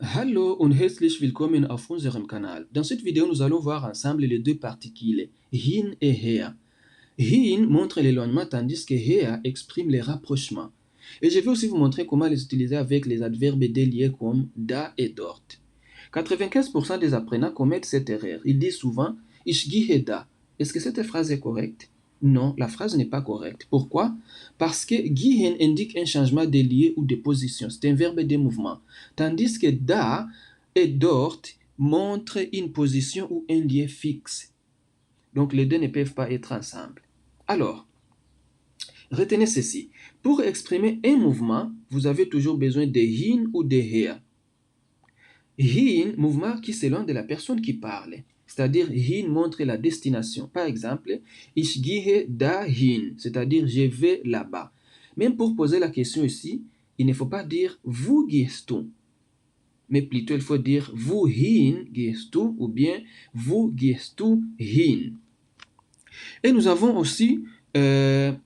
Hallo und herzlich willkommen auf unserem Kanal. Dans cette vidéo, nous allons voir ensemble les deux particules, hin et her. Hin montre l'éloignement tandis que her exprime les rapprochements. Et je vais aussi vous montrer comment les utiliser avec les adverbes déliés comme da et dort. 95% des apprenants commettent cette erreur. Ils disent souvent ich gehe da. Est-ce que cette phrase est correcte? Non, la phrase n'est pas correcte. Pourquoi? Parce que gehen indique un changement de lieu ou de position. C'est un verbe de mouvement. Tandis que da et dort montrent une position ou un lieu fixe. Donc les deux ne peuvent pas être ensemble. Alors, retenez ceci. Pour exprimer un mouvement, vous avez toujours besoin de hin ou de her. Hin, mouvement qui s'éloigne de la personne qui parle. C'est-à-dire, hin montre la destination. Par exemple, ich gehe dahin, c'est-à-dire je vais là-bas. Même pour poser la question ici, il ne faut pas dire vous gehst du, mais plutôt il faut dire wohin gehst du ou bien vous gehst du hin. Et nous avons aussi her,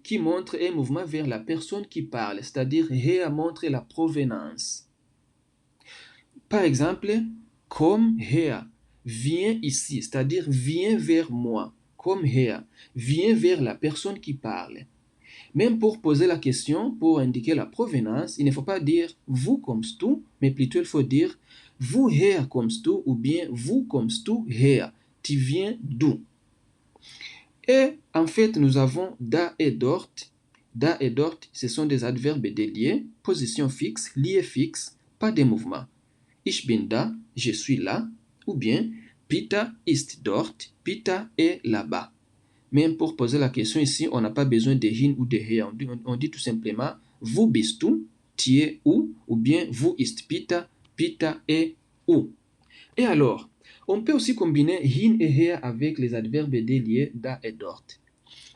qui montre un mouvement vers la personne qui parle, c'est-à-dire her montre la provenance. Par exemple, come here, viens ici, c'est-à-dire viens vers moi. Come here, viens vers la personne qui parle. Même pour poser la question, pour indiquer la provenance, il ne faut pas dire vous kommst du, mais plutôt il faut dire woher kommst du ou bien vous kommst du her. Tu viens d'où? Et en fait, nous avons da et dort. Da et dort, ce sont des adverbes déliés, position fixe, lié fixe, pas de mouvement. Ich bin da, je suis là, ou bien Peter ist dort, Peter est là-bas. Même pour poser la question ici, on n'a pas besoin de hin ou de her. On dit tout simplement vous bist du, tu es où, ou bien vous ist Peter, Peter est où. Et alors, on peut aussi combiner hin et her avec les adverbes déliés da et dort.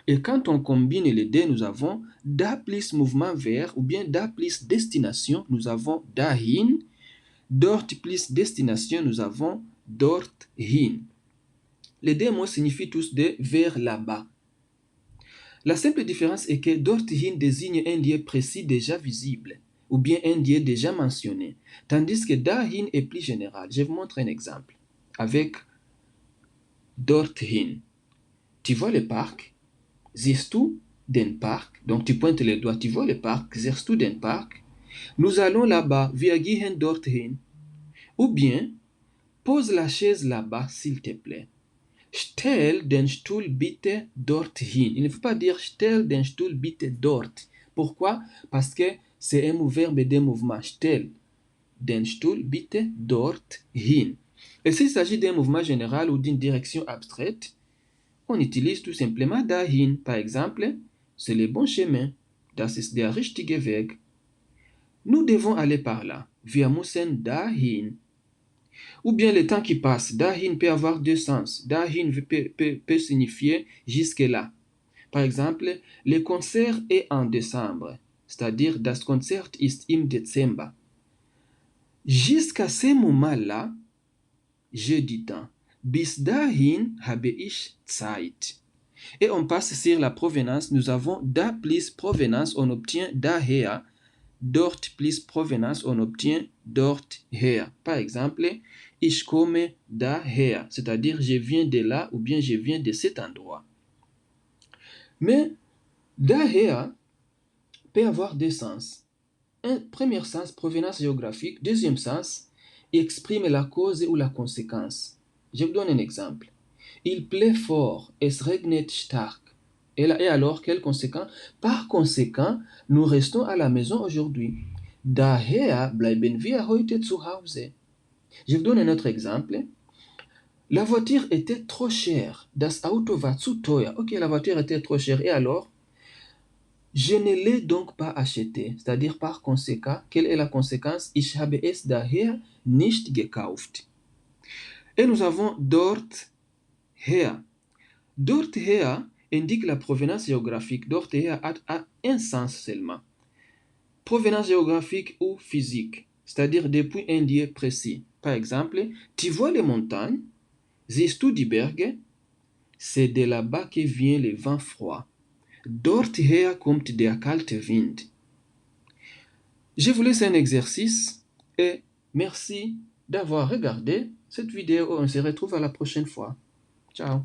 Et quand on combine les deux, nous avons da plus mouvement vers, ou bien da plus destination, nous avons dahin. Dort plus destination, nous avons dorthin. Les deux mots signifient tous de vers là-bas. La simple différence est que dorthin désigne un lieu précis déjà visible, ou bien un lieu déjà mentionné, tandis que dahin est plus général. Je vous montre un exemple avec dorthin. Tu vois le parc? Siehst du den Park? Donc tu pointes le doigt, tu vois le parc? Siehst du den Park? Nous allons là-bas, wir gehen dorthin. Ou bien, pose la chaise là-bas, s'il te plaît. Stell den Stuhl bitte dorthin. Il ne faut pas dire stell den Stuhl bitte dort. Pourquoi? Parce que c'est un verbe de mouvement. Stell den Stuhl bitte dorthin. Et s'il s'agit d'un mouvement général ou d'une direction abstraite, on utilise tout simplement dahin. Par exemple, c'est le bon chemin. Das ist der richtige Weg. Nous devons aller par là. Wir müssen dahin. Ou bien le temps qui passe. Dahin peut avoir deux sens. Dahin peut signifier jusque-là. Par exemple, le concert est en décembre. C'est-à-dire, das Konzert ist im Dezember. Jusqu'à ce moment-là, j'ai du temps. Bis dahin habe ich Zeit. Et on passe sur la provenance. Nous avons da plus provenance, on obtient daher. Dort plus provenance, on obtient dorther. Par exemple, ich komme daher, c'est-à-dire je viens de là ou bien je viens de cet endroit. Mais daher peut avoir deux sens. Un premier sens, provenance géographique. Deuxième sens, exprime la cause ou la conséquence. Je vous donne un exemple. Il plaît fort, es regnet stark. Et alors, quelle conséquence? Par conséquent, nous restons à la maison aujourd'hui. Daher bleiben wir heute zu Hause. Je vous donne un autre exemple. La voiture était trop chère. Das Auto war zu teuer. Ok, la voiture était trop chère. Et alors, je ne l'ai donc pas acheté. C'est-à-dire, par conséquent, quelle est la conséquence? Ich habe es daher nicht gekauft. Et nous avons dorther. Dorther indique la provenance géographique. Dorther a un sens seulement. Provenance géographique ou physique, c'est-à-dire depuis un lieu précis. Par exemple, tu vois les montagnes, siehst du die Berge? C'est de là-bas que vient le vent froid. Dorther kommt der kalte Wind. Je vous laisse un exercice Et merci d'avoir regardé cette vidéo. On se retrouve à la prochaine fois. Ciao.